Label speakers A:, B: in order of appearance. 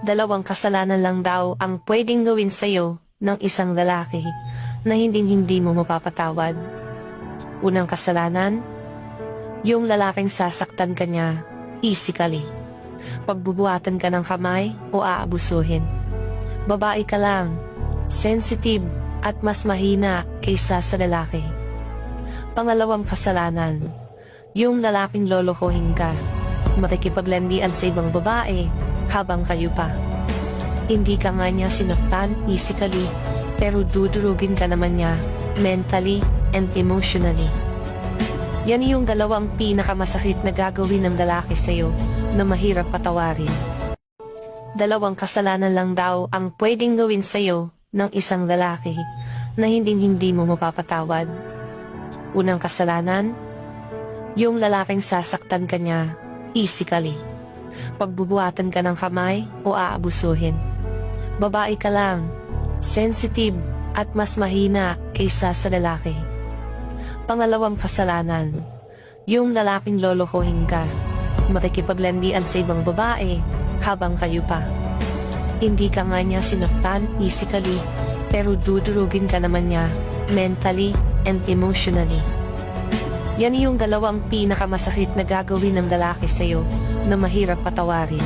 A: Dalawang kasalanan lang daw ang pwedeng gawin sa'yo ng isang lalaki na hindi mo mapapatawad. Unang kasalanan, yung lalaking sasaktan ka niya physically. Pagbubuhatan ka ng kamay o aabusuhin. Babae ka lang, sensitive at mas mahina kaysa sa lalaki. Pangalawang kasalanan, yung lalaking lolokohin ka, makikipaglandian sa ibang babae habang kayo pa. Hindi ka nga niya sinaktan physically, pero dudurugin ka naman niya mentally and emotionally. Yan yung dalawang pinakamasakit na gagawin ng lalaki sa'yo na mahirap patawarin. Dalawang kasalanan lang daw ang pwedeng gawin sa'yo ng isang lalaki na hindi mo mapapatawad. Unang kasalanan, yung lalaking sasaktan ka niya physically. Pagbubuhatan ka ng kamay o aabusuhin. Babae ka lang, sensitive at mas mahina kaysa sa lalaki. Pangalawang kasalanan, yung lalaking lolokohin ka, makikipaglandian sa ibang babae habang kayo pa. Hindi ka nga niya sinaktan physically, pero dudurugin ka naman niya mentally and emotionally. Yan yung dalawang pinakamasakit na gagawin ng lalaki sa'yo na mahirap patawarin.